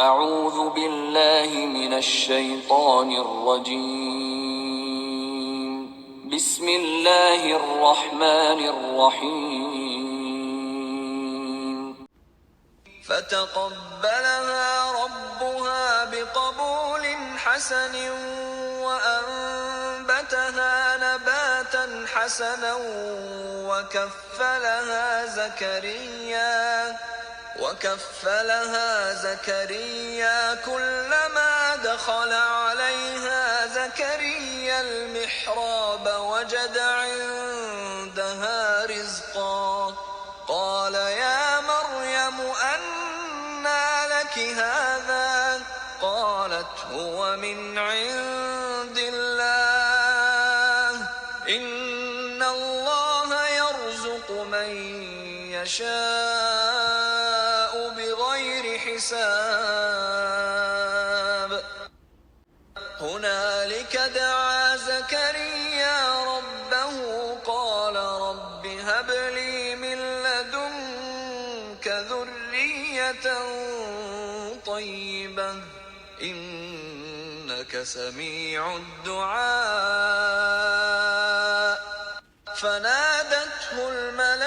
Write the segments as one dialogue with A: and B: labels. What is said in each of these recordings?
A: اعوذ باللہ من الشیطان الرجیم بسم اللہ الرحمن الرحیم فتقبلها ربها بقبول حسن وأنبتها نباتا حسنا وكفلها زكريا كلما دخل عليها زكريا المحراب وجد عندها رزقا قال يا مريم أنى لك هذا قالت هو من عند الله إن الله يرزق من يشاء بغير حساب هنالك دعا زكريا ربه قال رب هب لي من لدنك ذرية طيبة إنك سميع الدعاء فنادته الملائكة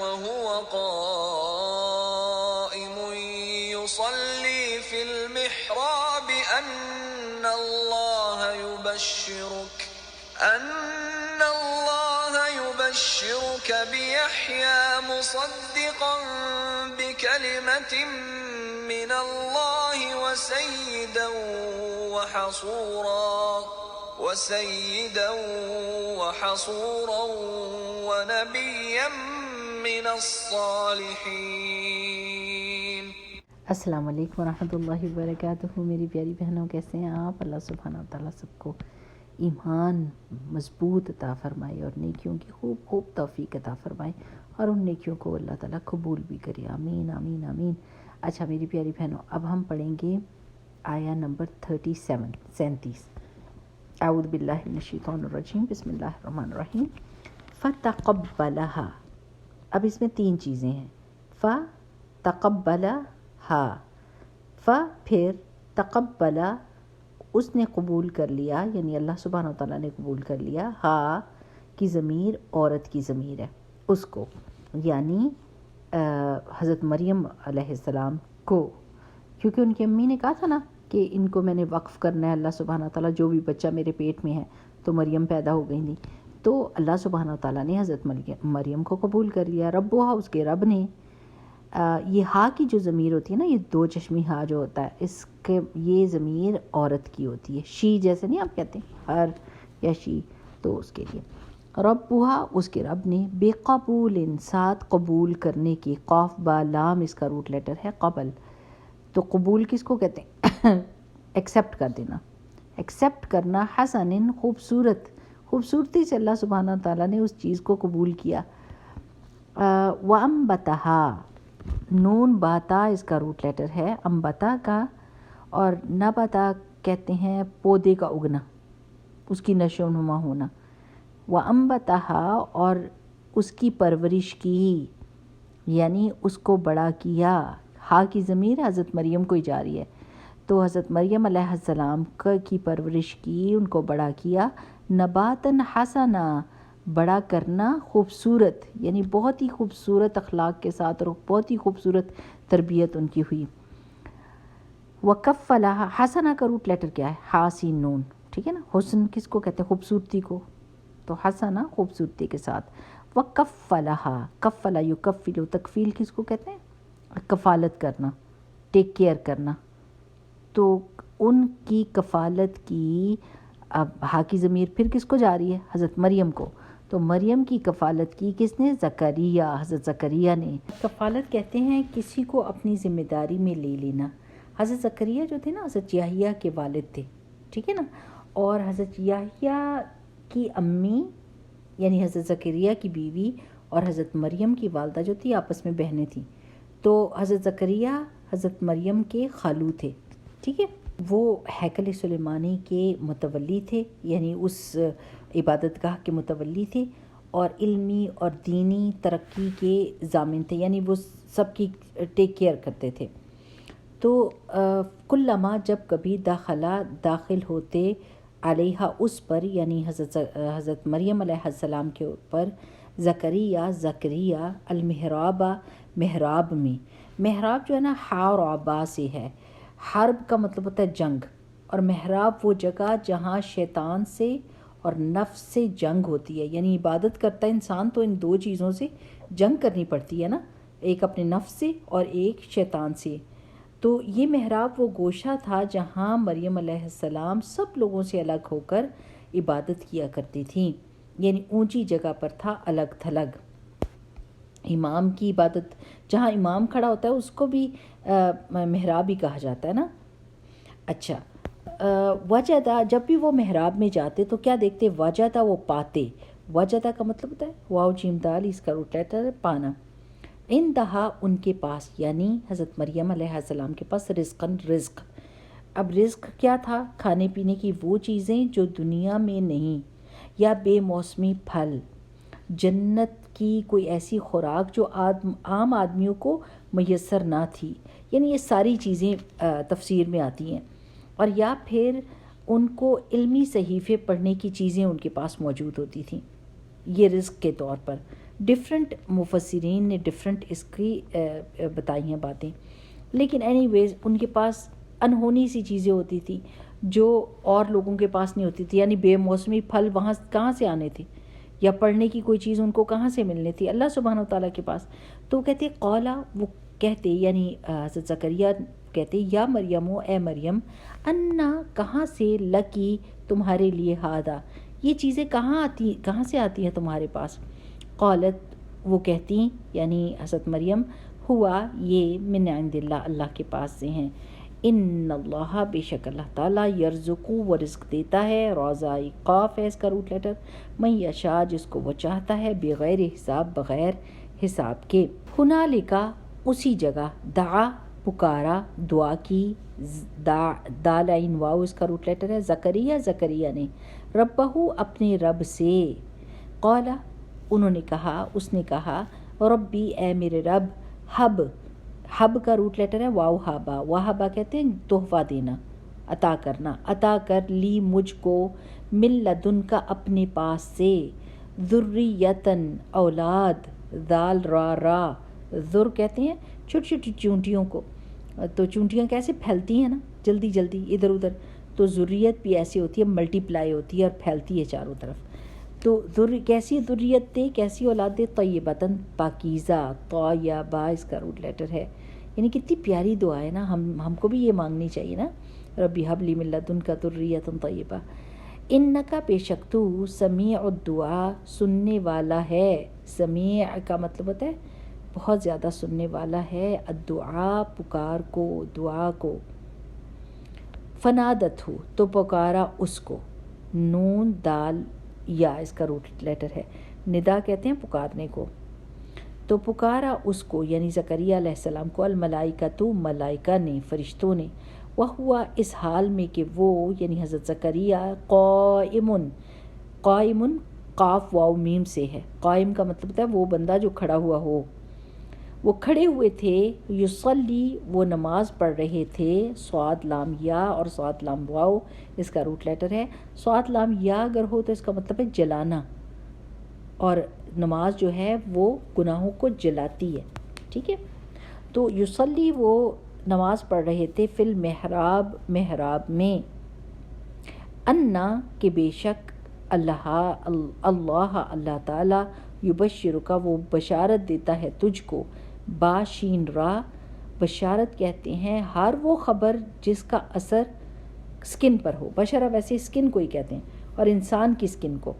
A: وهو قائم يصلي في المحراب أن الله يبشرك بيحيى مصدقا بكلمة من الله وسيدا وحصورا ونبيا من الصالحين۔
B: السلام علیکم ورحمۃ اللہ وبرکاتہ۔ میری پیاری بہنوں، کیسے ہیں آپ؟ اللہ سبحانہ وتعالیٰ سب کو ایمان مضبوط عطا فرمائے اور نیکیوں کی خوب خوب توفیق عطا فرمائے اور ان نیکیوں کو اللہ تعالیٰ قبول بھی کرے، آمین آمین آمین۔ اچھا میری پیاری بہنوں، اب ہم پڑھیں گے آیہ نمبر 37۔ اعوذ باللہ من الشیطان الرجیم، بسم اللہ الرحمن الرحیم۔ فتقبلها، اب اس میں تین چیزیں ہیں، فتقبلها، پھر تقبلا، اس نے قبول کر لیا، یعنی اللہ سبحانہ وتعالیٰ نے قبول کر لیا، ہا کی ضمیر عورت کی ضمیر ہے، اس کو، یعنی حضرت مریم علیہ السلام کو، کیونکہ ان کی امی نے کہا تھا نا کہ ان کو میں نے وقف کرنا ہے اللہ سبحانہ وتعالیٰ، جو بھی بچہ میرے پیٹ میں ہے، تو مریم پیدا ہو گئی تھی، تو اللہ سبحانہ وتعالیٰ نے حضرت مریم کو قبول کر لیا۔ ربوہا، اس کے رب نے، یہ ہا کی جو ضمیر ہوتی ہے نا، یہ دو چشمی ہا جو ہوتا ہے، اس کے یہ ضمیر عورت کی ہوتی ہے، شی جیسے نہیں آپ کہتے ہیں ہر یا شی، تو اس کے لیے ربوہا، اس کے رب نے، بے قبول، ساتھ قبول کرنے کی، قاف با لام اس کا روٹ لیٹر ہے قبل، تو قبول کس کو کہتے ہیں؟ ایکسیپٹ کر دینا، ایکسیپٹ کرنا، حسن، خوبصورتی سے اللہ سبحانہ تعالیٰ نے اس چیز کو قبول کیا۔ وَأَنبَتَہا، نون باتا اس کا روٹ لیٹر ہے انبتا کا، اور نبتا کہتے ہیں پودے کا اگنا، اس کی نشو و نما ہونا۔ وَأَنبَتَہا، اور اس کی پرورش کی، یعنی اس کو بڑا کیا، ہا کی ضمیر حضرت مریم کو ہی جاری ہے، تو حضرت مریم علیہ السلام کی پرورش کی، ان کو بڑا کیا، نباتاً حسنا، بڑا کرنا، خوبصورت، یعنی بہت ہی خوبصورت اخلاق کے ساتھ، اور بہت ہی خوبصورت تربیت ان کی ہوئی۔ وَكَفَّلَهَا، حسنا کا روٹ لیٹر کیا ہے؟ ہا سین نون، ٹھیک ہے نا، حسن کس کو کہتے ہیں؟ خوبصورتی کو، تو حسنا خوبصورتی کے ساتھ۔ وَكَفَّلَهَا، کفلا یکفل، تکفیل کس کو کہتے ہیں؟ کفالت کرنا، ٹیک کیئر کرنا، تو ان کی کفالت کی، اب ہا کی ضمیر پھر کس کو جاری ہے؟ حضرت مریم کو، تو مریم کی کفالت کی کس نے؟ زکریا، حضرت زکریا نے۔ کفالت کہتے ہیں کسی کو اپنی ذمہ داری میں لے لینا۔ حضرت زکریا جو تھے نا، حضرت یحییٰ کے والد تھے، ٹھیک ہے نا، اور حضرت یحییٰ کی امی یعنی حضرت زکریا کی بیوی اور حضرت مریم کی والدہ جو تھی آپس میں بہنیں تھیں، تو حضرت زکریا حضرت مریم کے خالو تھے، ٹھیک ہے، وہ ہیکل سلیمانی کے متولی تھے، یعنی اس عبادت گاہ کے متولی تھے، اور علمی اور دینی ترقی کے ضامن تھے، یعنی وہ سب کی ٹیک کیئر کرتے تھے۔ تو کلما جب کبھی داخل ہوتے علیہا اس پر، یعنی حضرت مریم علیہ السلام کے اوپر، زکریہ المحراب محراب میں، محراب جو ہے نا ہا اور عبا سے ہے، حرب کا مطلب ہوتا ہے جنگ، اور محراب وہ جگہ جہاں شیطان سے اور نفس سے جنگ ہوتی ہے، یعنی عبادت کرتا ہے انسان تو ان دو چیزوں سے جنگ کرنی پڑتی ہے نا، ایک اپنے نفس سے اور ایک شیطان سے۔ تو یہ محراب وہ گوشہ تھا جہاں مریم علیہ السلام سب لوگوں سے الگ ہو کر عبادت کیا کرتی تھیں، یعنی اونچی جگہ پر تھا، الگ تھلگ۔ امام کی عبادت جہاں امام کھڑا ہوتا ہے اس کو بھی محراب ہی کہا جاتا ہے نا۔ اچھا، وجدہ، جب بھی وہ محراب میں جاتے تو کیا دیکھتے؟ وجدہ وہ پاتے، وجدہ کا مطلب ہوتا ہے واو جیم دال، اس کا روٹ لیٹر ہے پانا، اندہا ان کے پاس، یعنی حضرت مریم علیہ السلام کے پاس، رزقاً رزق۔ اب رزق کیا تھا؟ کھانے پینے کی وہ چیزیں جو دنیا میں نہیں، یا بے موسمی پھل، جنت کی کوئی ایسی خوراک جو عام آدمیوں کو میسر نہ تھی، یعنی یہ ساری چیزیں تفسیر میں آتی ہیں، اور یا پھر ان کو علمی صحیفے پڑھنے کی چیزیں ان کے پاس موجود ہوتی تھیں، یہ رزق کے طور پر۔ ڈیفرنٹ مفسرین نے ڈیفرنٹ اس کی بتائی ہیں باتیں، لیکن اینی ویز ان کے پاس انہونی سی چیزیں ہوتی تھیں جو اور لوگوں کے پاس نہیں ہوتی تھی، یعنی بے موسمی پھل وہاں کہاں سے آنے تھے، یا پڑھنے کی کوئی چیز ان کو کہاں سے ملنی تھی؟ اللہ سبحانہ و تعالیٰ کے پاس۔ تو کہتے قولا، وہ کہتے یعنی حضرت زکریا کہتے، یا مریم، اے مریم، انا، کہاں سے، لکی، تمہارے لیے، ہادا، یہ چیزیں کہاں سے آتی ہیں تمہارے پاس؟ قالت، وہ کہتی یعنی حضرت مریم، ہوا، یہ من عند اللہ، اللہ کے پاس سے ہیں، ان اللہ، بے شک اللہ تعالیٰ، یرزقو، وہ رزق دیتا ہے، روزائی قاف ہے اس کا روٹ لیٹر، من یشاء، جس کو وہ چاہتا ہے، بغیر حساب، بغیر حساب کے۔ ہنالکا، اسی جگہ، دعا، پکارا، دعا کی، دال عین واو اس کا روٹ لیٹر ہے، زکریہ نے، ربہو، اپنے رب سے، قولا، انہوں نے کہا، اس نے کہا، ربی، اے میرے رب، حب کا روٹ لیٹر ہے واو ہابا، وہابا کہتے ہیں تحفہ دینا، عطا کرنا، عطا کر لی مجھ کو، من لدن کا، اپنے پاس سے، ذریتن، اولاد، ذال را، ذر کہتے ہیں چھوٹی چھوٹی چونٹیوں کو، تو چونٹیاں کیسے پھیلتی ہیں نا جلدی ادھر ادھر، تو ذریت بھی ایسی ہوتی ہے، ملٹی پلائی ہوتی ہے اور پھیلتی ہے چاروں طرف۔ تو کیسی ذریت دے، کیسی اولاد دے؟ طیبتاً، پاکیزہ، طیبہ اس کا روٹ لیٹر ہے، یعنی کتنی پیاری دعا ہے نا، ہم کو بھی یہ مانگنی چاہیے نا، ربی حب لی من لدنک ذریۃ طیبہ۔ انکا، بے شک تو، سمیع الدعا، سننے والا ہے، سمیع کا مطلب ہوتا ہے بہت زیادہ سننے والا ہے، الدعا، پکار کو، دعا کو۔ فنادت ہو، تو پکارا اس کو، نون دال یا اس کا روٹ لیٹر ہے، ندا کہتے ہیں پکارنے کو، تو پکارا اس کو یعنی زکریا علیہ السلام کو، الملائکۃ، ملائکہ نے، فرشتوں نے، وہوا، اس حال میں کہ وہ یعنی حضرت زکریا، قائم، قاف واو میم سے ہے، قائم کا مطلب ہوتا ہے وہ بندہ جو کھڑا ہوا ہو، وہ کھڑے ہوئے تھے، یصلی، وہ نماز پڑھ رہے تھے، صاد لام یا اور صاد لام واو اس کا روٹ لیٹر ہے، صاد لام یا اگر ہو تو اس کا مطلب ہے جلانا، اور نماز جو ہے وہ گناہوں کو جلاتی ہے، ٹھیک ہے۔ تو یصلی، وہ نماز پڑھ رہے تھے، فی المحراب، محراب میں، انا، کہ بے شک اللہ تعالیٰ، یبشرک، وہ بشارت دیتا ہے تجھ کو، باشین را، بشارت کہتے ہیں ہر وہ خبر جس کا اثر سکن پر ہو، بشرہ ویسے سکن کو ہی کہتے ہیں، اور انسان کی سکن کو،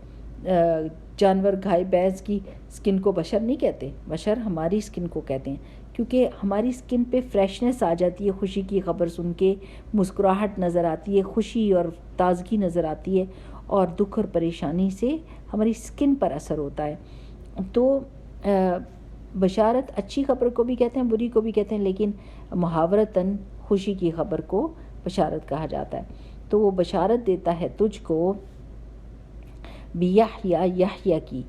B: جانور گائے بھینس کی سکن کو بشر نہیں کہتے، بشر ہماری سکن کو کہتے ہیں، کیونکہ ہماری سکن پہ فریشنس آ جاتی ہے، خوشی کی خبر سن کے مسکراہٹ نظر آتی ہے، خوشی اور تازگی نظر آتی ہے، اور دکھ اور پریشانی سے ہماری سکن پر اثر ہوتا ہے۔ تو بشارت اچھی خبر کو بھی کہتے ہیں، بری کو بھی کہتے ہیں، لیکن محاورتاً خوشی کی خبر کو بشارت کہا جاتا ہے۔ تو وہ بشارت دیتا ہے تجھ کو، بیحییٰ، یحییٰ کی،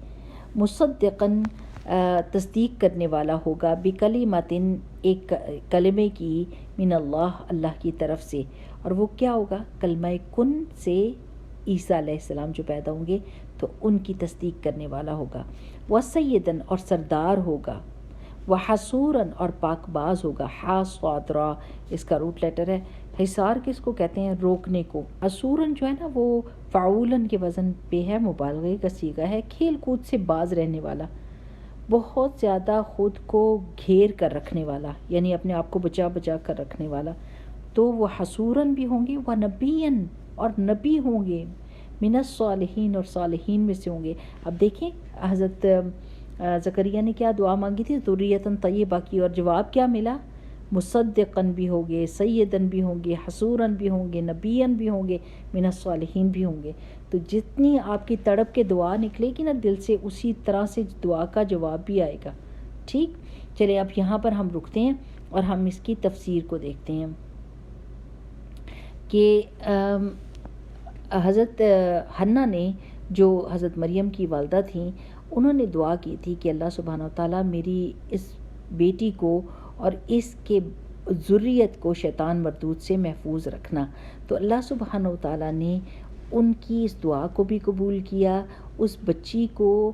B: مصدقاً تصدیق کرنے والا ہوگا، بکلماتن ایک کلمے کی، من اللہ اللہ کی طرف سے، اور وہ کیا ہوگا؟ کلمہ کن سے عیسیٰ علیہ السلام جو پیدا ہوں گے تو ان کی تصدیق کرنے والا ہوگا، وسیدن اور سردار ہوگا، وحصوراً اور پاک باز ہوگا، صاد را اس کا روٹ لیٹر ہے۔ حصار کس کو کہتے ہیں؟ روکنے کو۔ حصوراً جو ہے نا وہ فعولاً کے وزن پہ ہے، مبالغے کا صیغہ ہے، کھیل کود سے باز رہنے والا، بہت زیادہ خود کو گھیر کر رکھنے والا، یعنی اپنے آپ کو بچا بچا کر رکھنے والا۔ تو وہ حصوراً بھی ہوں گے، ونبیاً اور نبی ہوں گے، من الصالحین اور صالحین میں سے ہوں گے۔ اب دیکھیں حضرت زکریا نے کیا دعا مانگی تھی؟ ذریۃ طیبہ کی، اور جواب کیا ملا؟ مصدقاً بھی ہوں گے، سیداً بھی ہوں گے، حصوراً بھی ہوں گے، نبیاً بھی ہوں گے، من الصالحین بھی ہوں گے۔ تو جتنی آپ کی تڑپ کے دعا نکلے گی نا دل سے، اسی طرح سے دعا کا جواب بھی آئے گا۔ ٹھیک، چلے اب یہاں پر ہم رکتے ہیں اور ہم اس کی تفسیر کو دیکھتے ہیں کہ حضرت حنہ نے، جو حضرت مریم کی والدہ تھیں، انہوں نے دعا کی تھی کہ اللہ سبحانہ وتعالیٰ میری اس بیٹی کو اور اس کے ذریت کو شیطان مردود سے محفوظ رکھنا۔ تو اللہ سبحانہ وتعالیٰ نے ان کی اس دعا کو بھی قبول کیا، اس بچی کو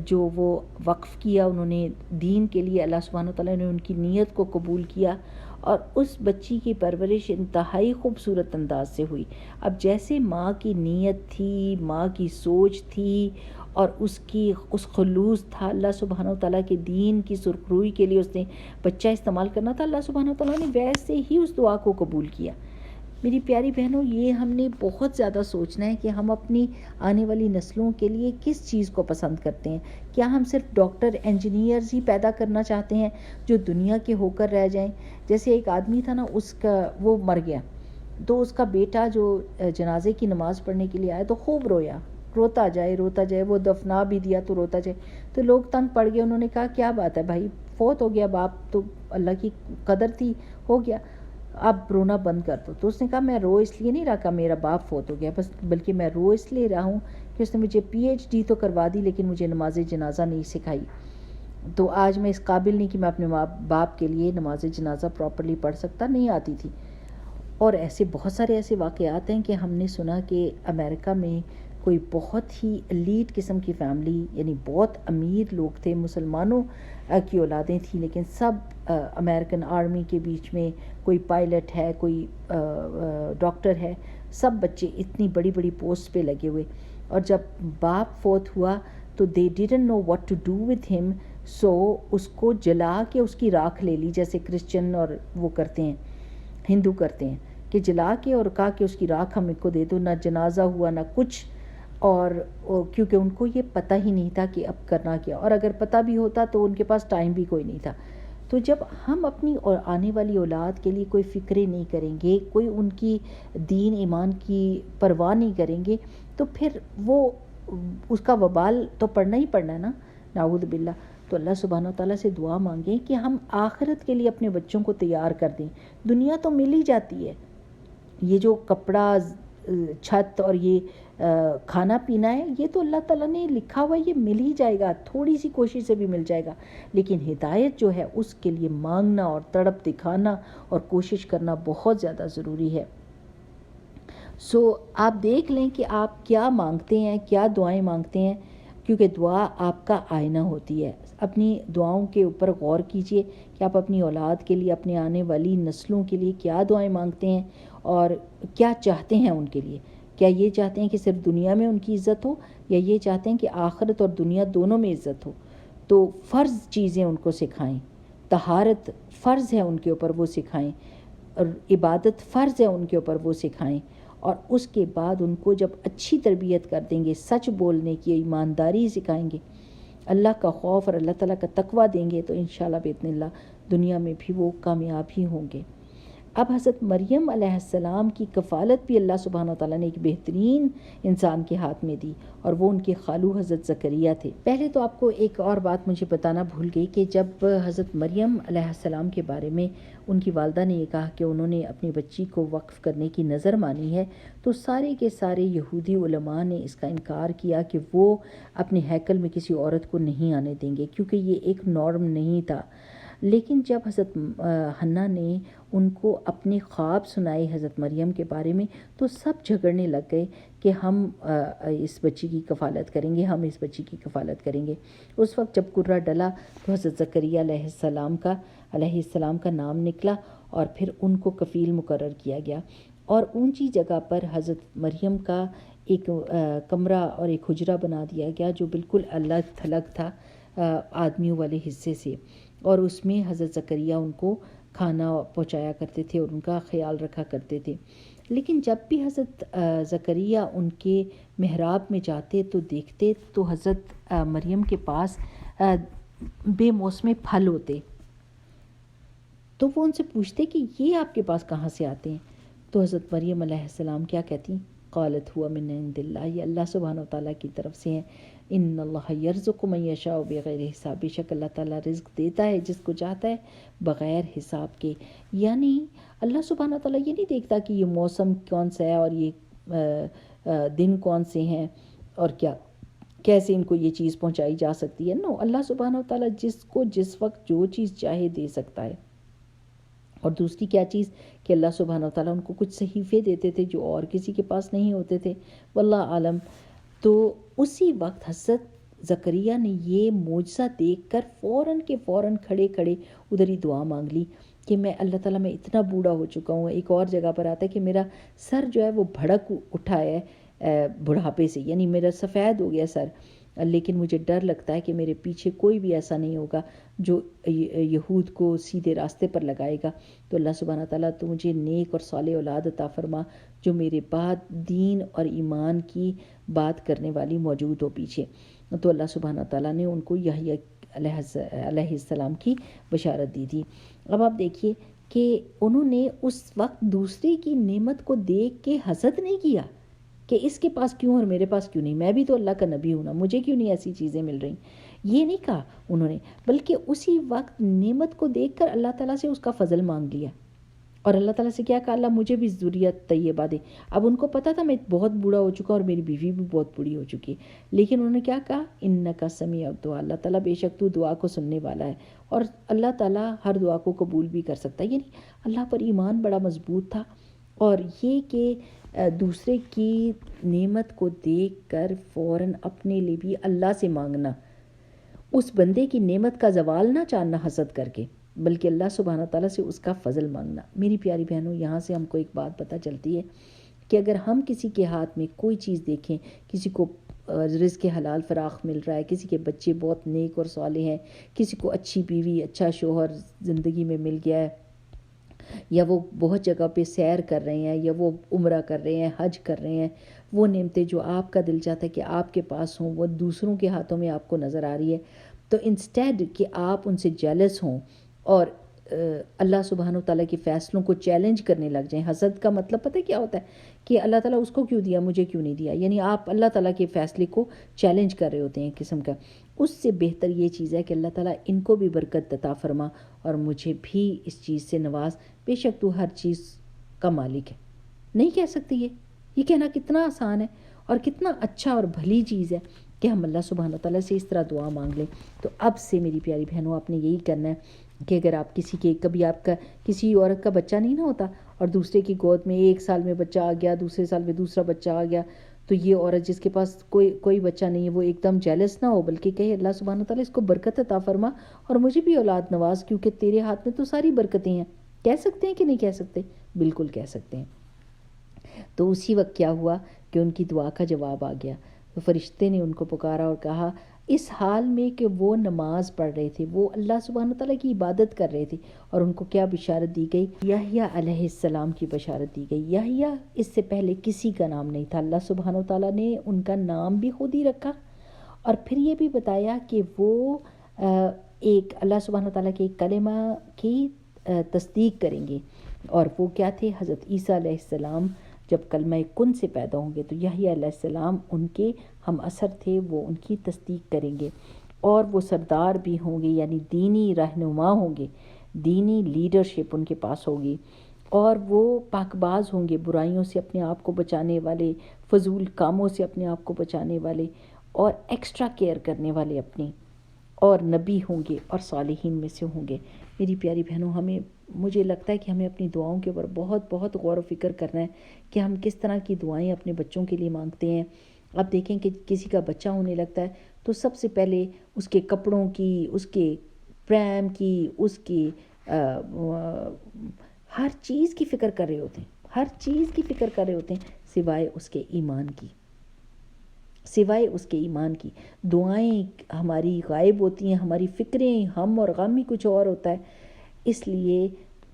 B: جو وہ وقف کیا انہوں نے دین کے لیے، اللہ سبحانہ وتعالیٰ نے ان کی نیت کو قبول کیا، اور اس بچی کی پرورش انتہائی خوبصورت انداز سے ہوئی۔ اب جیسے ماں کی نیت تھی، ماں کی سوچ تھی، اور اس خلوص تھا، اللہ سبحانہ وتعالیٰ کے دین کی سرخروئی کے لیے اس نے بچہ استعمال کرنا تھا، اللہ سبحانہ وتعالیٰ نے ویسے ہی اس دعا کو قبول کیا۔ میری پیاری بہنوں، یہ ہم نے بہت زیادہ سوچنا ہے کہ ہم اپنی آنے والی نسلوں کے لیے کس چیز کو پسند کرتے ہیں۔ کیا ہم صرف ڈاکٹر انجینئرز ہی پیدا کرنا چاہتے ہیں جو دنیا کے ہو کر رہ جائیں؟ جیسے ایک آدمی تھا نا، وہ مر گیا، تو اس کا بیٹا جو جنازے کی نماز پڑھنے کے لیے آیا تو خوب روتا جائے، وہ دفنا بھی دیا تو روتا جائے، تو لوگ تنگ پڑ گئے، انہوں نے کہا کیا بات ہے بھائی، فوت ہو گیا باپ تو اللہ کی قدر تھی، ہو گیا، اب رونا بند کر دو۔ تو اس نے کہا میں رو اس لیے نہیں رہا کہ میرا باپ فوت ہو گیا بس، بلکہ میں رو اس لیے رہا ہوں کہ اس نے مجھے PhD تو کروا دی لیکن مجھے نماز جنازہ نہیں سکھائی، تو آج میں اس قابل نہیں کہ میں اپنے باپ کے لیے نماز جنازہ پراپرلی پڑھ سکتا، نہیں آتی تھی۔ اور ایسے بہت سارے ایسے واقعات ہیں کہ ہم نے سنا کہ امریکہ میں کوئی بہت ہی ایلیٹ قسم کی فیملی، یعنی بہت امیر لوگ تھے، مسلمانوں کی اولادیں تھیں، لیکن سب امریکن آرمی کے بیچ میں، کوئی پائلٹ ہے، کوئی ڈاکٹر ہے، سب بچے اتنی بڑی بڑی پوسٹ پہ لگے ہوئے، اور جب باپ فوت ہوا تو they didn't know what to do with him، سو اس کو جلا کے اس کی راکھ لے لی، جیسے کرسچن اور وہ کرتے ہیں، ہندو کرتے ہیں کہ جلا کے اور کہا کہ اس کی راکھ ہم کو دے دو، نہ جنازہ ہوا نہ کچھ، اور کیونکہ ان کو یہ پتہ ہی نہیں تھا کہ اب کرنا کیا، اور اگر پتہ بھی ہوتا تو ان کے پاس ٹائم بھی کوئی نہیں تھا۔ تو جب ہم اپنی اور آنے والی اولاد کے لیے کوئی فکرے نہیں کریں گے، کوئی ان کی دین ایمان کی پرواہ نہیں کریں گے، تو پھر وہ اس کا وبال تو پڑنا ہی پڑنا ہے نا، نعوذ باللہ۔ تو اللہ سبحانہ وتعالیٰ سے دعا مانگیں کہ ہم آخرت کے لیے اپنے بچوں کو تیار کر دیں۔ دنیا تو مل ہی جاتی ہے، یہ جو کپڑا، چھت اور یہ کھانا پینا ہے، یہ تو اللہ تعالیٰ نے لکھا ہوا ہے، یہ مل ہی جائے گا، تھوڑی سی کوشش سے بھی مل جائے گا، لیکن ہدایت جو ہے اس کے لیے مانگنا اور تڑپ دکھانا اور کوشش کرنا بہت زیادہ ضروری ہے۔ سو آپ دیکھ لیں کہ آپ کیا مانگتے ہیں، کیا دعائیں مانگتے ہیں، کیونکہ دعا آپ کا آئینہ ہوتی ہے۔ اپنی دعاؤں کے اوپر غور کیجئے کہ آپ اپنی اولاد کے لیے، اپنے آنے والی نسلوں کے لیے کیا دعائیں مانگتے ہیں اور کیا چاہتے ہیں ان کے لیے۔ کیا یہ چاہتے ہیں کہ صرف دنیا میں ان کی عزت ہو، یا یہ چاہتے ہیں کہ آخرت اور دنیا دونوں میں عزت ہو؟ تو فرض چیزیں ان کو سکھائیں، طہارت فرض ہے ان کے اوپر، وہ سکھائیں، اور عبادت فرض ہے ان کے اوپر، وہ سکھائیں، اور اس کے بعد ان کو جب اچھی تربیت کر دیں گے، سچ بولنے کی، ایمانداری سکھائیں گے، اللہ کا خوف اور اللہ تعالیٰ کا تقویٰ دیں گے، تو انشاءاللہ بإذن اللہ دنیا میں بھی وہ کامیاب ہی ہوں گے۔ اب حضرت مریم علیہ السلام کی کفالت بھی اللہ سبحانہ وتعالیٰ نے ایک بہترین انسان کے ہاتھ میں دی، اور وہ ان کے خالو حضرت زکریا تھے۔ پہلے تو آپ کو ایک اور بات مجھے بتانا بھول گئی کہ جب حضرت مریم علیہ السلام کے بارے میں ان کی والدہ نے یہ کہا کہ انہوں نے اپنی بچی کو وقف کرنے کی نظر مانی ہے، تو سارے کے سارے یہودی علماء نے اس کا انکار کیا کہ وہ اپنے ہیکل میں کسی عورت کو نہیں آنے دیں گے، کیونکہ یہ ایک نارم نہیں تھا۔ لیکن جب حضرت حنا نے ان کو اپنے خواب سنائے حضرت مریم کے بارے میں، تو سب جھگڑنے لگ گئے کہ ہم اس بچی کی کفالت کریں گے، ہم اس بچی کی کفالت کریں گے۔ اس وقت جب کرہ ڈلا تو حضرت زکریا علیہ السلام کا نام نکلا، اور پھر ان کو کفیل مقرر کیا گیا، اور اونچی جگہ پر حضرت مریم کا ایک کمرہ اور ایک حجرہ بنا دیا گیا جو بالکل الگ تھلگ تھا آدمیوں والے حصے سے، اور اس میں حضرت زکریا ان کو کھانا پہنچایا کرتے تھے اور ان کا خیال رکھا کرتے تھے۔ لیکن جب بھی حضرت زکریا ان کے محراب میں جاتے تو دیکھتے تو حضرت مریم کے پاس بے موسم پھل ہوتے، تو وہ ان سے پوچھتے کہ یہ آپ کے پاس کہاں سے آتے ہیں؟ تو حضرت مریم علیہ السلام کیا کہتی؟ قالت ہوا من عند اللہ، یہ اللہ سبحانہ وتعالیٰ کی طرف سے ہیں۔ ان اللہ یرزق من یشاء بغیر حساب، بے شک اللہ تعالیٰ رزق دیتا ہے جس کو چاہتا ہے بغیر حساب کے۔ یعنی اللہ سبحانہ وتعالیٰ یہ نہیں دیکھتا کہ یہ موسم کون سا ہے اور یہ دن کون سے ہیں اور کیسے ان کو یہ چیز پہنچائی جا سکتی ہے۔ نو، اللہ سبحانہ وتعالیٰ جس کو جس وقت جو چیز چاہے دے سکتا ہے۔ اور دوسری کیا چیز کہ اللہ سبحانہ وتعالیٰ ان کو کچھ صحیفے دیتے تھے جو اور کسی کے پاس نہیں ہوتے تھے، واللہ عالم۔ تو اسی وقت حضرت زکریا نے یہ معجزہ دیکھ کر فوراً کھڑے ادھر ہی دعا مانگ لی کہ میں اللہ تعالیٰ میں اتنا بوڑھا ہو چکا ہوں۔ ایک اور جگہ پر آتا ہے کہ میرا سر جو ہے وہ بھڑک اٹھا ہے بڑھاپے سے، یعنی میرا سفید ہو گیا سر، لیکن مجھے ڈر لگتا ہے کہ میرے پیچھے کوئی بھی ایسا نہیں ہوگا جو یہود کو سیدھے راستے پر لگائے گا۔ تو اللہ سبحانہ تعالیٰ تو مجھے نیک اور صالح اولاد عطا فرما جو میرے بعد دین اور ایمان کی بات کرنے والی موجود ہو پیچھے۔ تو اللہ سبحانہ تعالیٰ نے ان کو یحییٰ علیہ السلام کی بشارت دی تھی۔ اب آپ دیکھیے کہ انہوں نے اس وقت دوسرے کی نعمت کو دیکھ کے حسد نہیں کیا کہ اس کے پاس کیوں اور میرے پاس کیوں نہیں، میں بھی تو اللہ کا نبی ہوں نا، مجھے کیوں نہیں ایسی چیزیں مل رہی، یہ نہیں کہا انہوں نے، بلکہ اسی وقت نعمت کو دیکھ کر اللہ تعالیٰ سے اس کا فضل مانگ لیا، اور اللہ تعالیٰ سے کیا کہا؟ اللہ مجھے بھی ذریت طیبہ دے۔ اب ان کو پتہ تھا میں بہت بوڑھا ہو چکا اور میری بیوی بھی بہت بوڑھی ہو چکی ہے، لیکن انہوں نے کیا کہا؟ انکا سمیع الدعاء، اللہ تعالیٰ بے شک تو دعا کو سننے والا ہے، اور اللہ تعالیٰ ہر دعا کو قبول بھی کر سکتا ہے۔ یعنی اللہ پر ایمان بڑا مضبوط تھا، اور یہ کہ دوسرے کی نعمت کو دیکھ کر فوراً اپنے لیے بھی اللہ سے مانگنا، اس بندے کی نعمت کا زوال نہ چاہنا حسد کر کے، بلکہ اللہ سبحانہ تعالیٰ سے اس کا فضل مانگنا۔ میری پیاری بہنوں، یہاں سے ہم کو ایک بات پتہ چلتی ہے کہ اگر ہم کسی کے ہاتھ میں کوئی چیز دیکھیں، کسی کو رزق حلال فراخ مل رہا ہے، کسی کے بچے بہت نیک اور صالح ہیں، کسی کو اچھی بیوی اچھا شوہر زندگی میں مل گیا ہے، یا وہ بہت جگہ پہ سیر کر رہے ہیں، یا وہ عمرہ کر رہے ہیں، حج کر رہے ہیں، وہ نعمتیں جو آپ کا دل چاہتا ہے کہ آپ کے پاس ہوں وہ دوسروں کے ہاتھوں میں آپ کو نظر آ رہی ہے، تو انسٹیڈ کہ آپ ان سے جیلس ہوں اور اللہ سبحانہ وتعالیٰ کے فیصلوں کو چیلنج کرنے لگ جائیں۔ حسد کا مطلب پتہ کیا ہوتا ہے؟ کہ اللہ تعالیٰ اس کو کیوں دیا، مجھے کیوں نہیں دیا، یعنی آپ اللہ تعالیٰ کے فیصلے کو چیلنج کر رہے ہوتے ہیں ایک قسم کا۔ اس سے بہتر یہ چیز ہے کہ اللہ تعالیٰ ان کو بھی برکت عطا فرما اور مجھے بھی اس چیز سے نواز، بے شک تو ہر چیز کا مالک ہے۔ نہیں کہہ سکتے یہ کہنا کتنا آسان ہے اور کتنا اچھا اور بھلی چیز ہے کہ ہم اللہ سبحانہ تعالیٰ سے اس طرح دعا مانگ لیں۔ تو اب سے میری پیاری بہنوں، آپ نے یہی کرنا ہے کہ اگر آپ کبھی آپ کا کسی عورت کا بچہ نہیں نہ ہوتا اور دوسرے کی گود میں 1 سال میں بچہ آ گیا، دوسرے سال میں دوسرا بچہ آ گیا، تو یہ عورت جس کے پاس کوئی بچہ نہیں ہے وہ ایک دم جیلس نہ ہو، بلکہ کہے اللہ سبحانہ تعالیٰ اس کو برکت عطا فرما اور مجھے بھی اولاد نواز، کیونکہ تیرے ہاتھ میں تو ساری برکتیں ہیں۔ کہہ سکتے ہیں کہ نہیں کہہ سکتے؟ بالکل کہہ سکتے ہیں۔ تو اسی وقت کیا ہوا کہ ان کی دعا کا جواب آ گیا، تو فرشتے نے ان کو پکارا اور کہا اس حال میں کہ وہ نماز پڑھ رہے تھے، وہ اللہ سبحانہ تعالیٰ کی عبادت کر رہے تھے، اور ان کو کیا بشارت دی گئی؟ یحییٰ علیہ السلام کی بشارت دی گئی۔ یحییٰ اس سے پہلے کسی کا نام نہیں تھا، اللہ سبحانہ تعالیٰ نے ان کا نام بھی خود ہی رکھا، اور پھر یہ بھی بتایا کہ وہ ایک اللہ سبحانہ تعالیٰ کے ایک کلمہ کی تصدیق کریں گے، اور وہ کیا تھے؟ حضرت عیسیٰ علیہ السلام جب کلمہ کن سے پیدا ہوں گے تو یحییٰ علیہ السلام ان کے ہم اثر تھے، وہ ان کی تصدیق کریں گے، اور وہ سردار بھی ہوں گے، یعنی دینی رہنما ہوں گے، دینی لیڈرشپ ان کے پاس ہوگی، اور وہ پاک باز ہوں گے، برائیوں سے اپنے آپ کو بچانے والے، فضول کاموں سے اپنے آپ کو بچانے والے، اور ایکسٹرا کیئر کرنے والے اپنی، اور نبی ہوں گے اور صالحین میں سے ہوں گے۔ میری پیاری بہنوں، مجھے لگتا ہے کہ ہمیں اپنی دعاؤں کے اوپر بہت بہت غور و فکر کرنا ہے کہ ہم کس طرح کی دعائیں اپنے بچوں کے لیے مانگتے ہیں۔ آپ دیکھیں کہ کسی کا بچہ ہونے لگتا ہے تو سب سے پہلے اس کے کپڑوں کی، اس کے پریم کی، اس کی ہر چیز کی فکر کر رہے ہوتے ہیں، ہر چیز کی فکر کر رہے ہوتے ہیں سوائے اس کے ایمان کی، سوائے اس کے ایمان کی۔ دعائیں ہماری غائب ہوتی ہیں، ہماری فکریں، ہم اور غم ہی کچھ اور ہوتا ہے۔ اس لیے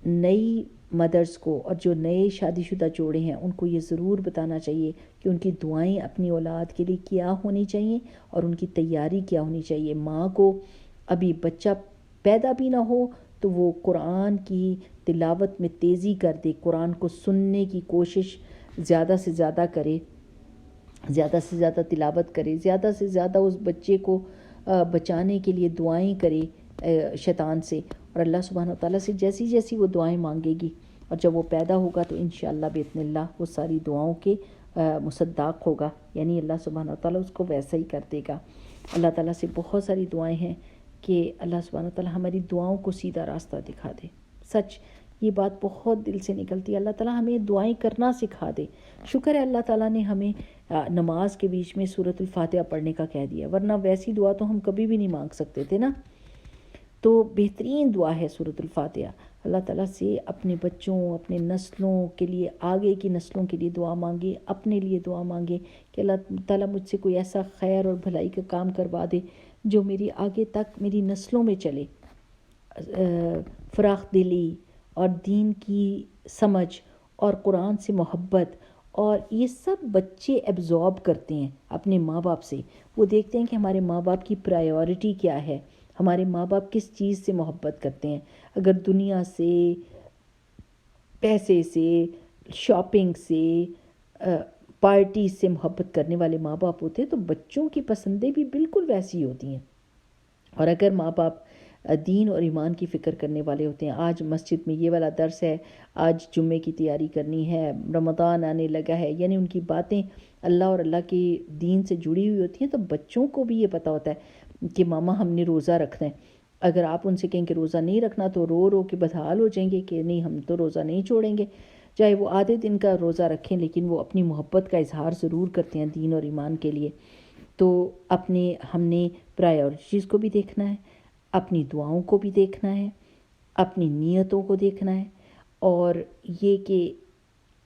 B: نئی مدرس کو اور جو نئے شادی شدہ جوڑے ہیں ان کو یہ ضرور بتانا چاہیے کہ ان کی دعائیں اپنی اولاد کے لیے کیا ہونی چاہیے اور ان کی تیاری کیا ہونی چاہیے۔ ماں کو ابھی بچہ پیدا بھی نہ ہو تو وہ قرآن کی تلاوت میں تیزی کر دے، قرآن کو سننے کی کوشش زیادہ سے زیادہ کرے، زیادہ سے زیادہ تلاوت کرے، زیادہ سے زیادہ اس بچے کو بچانے کے لیے دعائیں کرے شیطان سے، اور اللہ سبحانہ وتعالیٰ سے جیسی جیسی وہ دعائیں مانگے گی، اور جب وہ پیدا ہوگا تو انشاءاللہ بإذن اللہ وہ ساری دعاؤں کے مصداق ہوگا، یعنی اللہ سبحانہ وتعالیٰ اس کو ویسا ہی کر دے گا۔ اللہ تعالیٰ سے بہت ساری دعائیں ہیں کہ اللہ سبحانہ وتعالیٰ ہماری دعاؤں کو سیدھا راستہ دکھا دے۔ سچ یہ بات بہت دل سے نکلتی ہے، اللہ تعالیٰ ہمیں دعائیں کرنا سکھا دے۔ شکر ہے اللہ تعالیٰ نے ہمیں نماز کے بیچ میں سورۃ الفاتحہ پڑھنے کا کہہ دیا، ورنہ ویسی دعا تو ہم کبھی بھی نہیں مانگ سکتے تھے نا۔ تو بہترین دعا ہے سورۃ الفاتحہ۔ اللہ تعالیٰ سے اپنے بچوں، اپنے نسلوں کے لیے، آگے کی نسلوں کے لیے دعا مانگے، اپنے لیے دعا مانگے کہ اللہ تعالیٰ مجھ سے کوئی ایسا خیر اور بھلائی کا کام کروا دے جو میری آگے تک میری نسلوں میں چلے۔ فراخ دلی اور دین کی سمجھ اور قرآن سے محبت، اور یہ سب بچے ایبزارب کرتے ہیں اپنے ماں باپ سے۔ وہ دیکھتے ہیں کہ ہمارے ماں باپ کی پرائیورٹی کیا ہے، ہمارے ماں باپ کس چیز سے محبت کرتے ہیں۔ اگر دنیا سے، پیسے سے، شاپنگ سے، پارٹی سے محبت کرنے والے ماں باپ ہوتے ہیں تو بچوں کی پسندیں بھی بالکل ویسی ہوتی ہیں۔ اور اگر ماں باپ دین اور ایمان کی فکر کرنے والے ہوتے ہیں، آج مسجد میں یہ والا درس ہے، آج جمعے کی تیاری کرنی ہے، رمضان آنے لگا ہے، یعنی ان کی باتیں اللہ اور اللہ کے دین سے جڑی ہوئی ہوتی ہیں، تو بچوں کو بھی یہ پتہ ہوتا ہے کہ ماما ہم نے روزہ رکھنا ہے۔ اگر آپ ان سے کہیں کہ روزہ نہیں رکھنا تو رو رو کے بدحال ہو جائیں گے کہ نہیں ہم تو روزہ نہیں چھوڑیں گے، چاہے وہ آدھے دن کا روزہ رکھیں لیکن وہ اپنی محبت کا اظہار ضرور کرتے ہیں دین اور ایمان کے لیے۔ تو ہم نے پرائیورٹیز کو بھی دیکھنا ہے، اپنی دعاؤں کو بھی دیکھنا ہے، اپنی نیتوں کو دیکھنا ہے، اور یہ کہ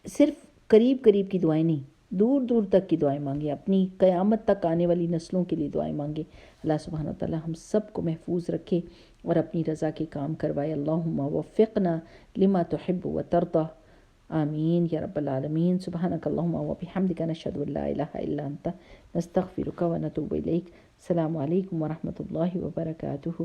B: صرف قریب قریب کی دعائیں نہیں، دور دور تک کی دعائیں مانگیں، اپنی قیامت تک آنے والی نسلوں کے لیے دعائیں مانگیں۔ اللہ سبحانہ وتعالی ہم سب کو محفوظ رکھے اور اپنی رضا کے کام کروائے۔ اللہم وفقنا لما تحب وترضى، آمین یا رب العالمین۔ سبحانک اللہم وبحمدک، نشہد ان لا الہ الا انت، نستغفرک ونتوب الیک۔ السلام علیکم ورحمۃ اللہ وبرکاتہ۔